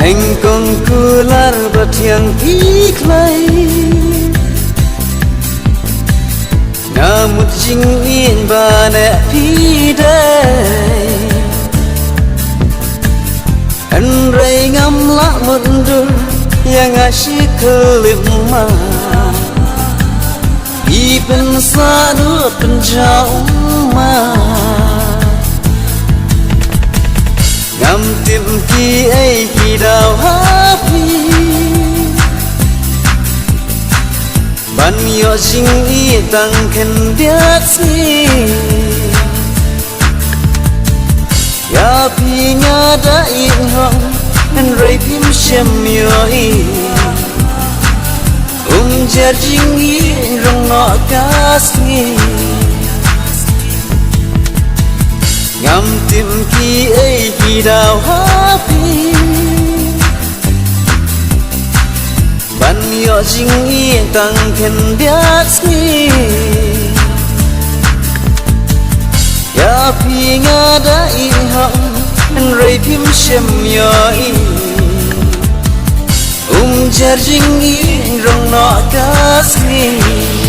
anh con cứ lar bật thiang thích lấy na một dinh yên và nè phi đây anh rây ngắm lá một đôi yang asyik kelima ipen sanu penjauh ma ngắm tìm khi ấy khi đào happy ban yo sing i tang khen biết gì ya pi nya đã yên hong anh rây phim xem mioi jar jing i rong no khasi ngắm tìm khi ấy khi đào happy ban yo jing i tang khen biết gì ya pi nga đã yên hong anh rây phim xem mioi jar jing i rong no khasi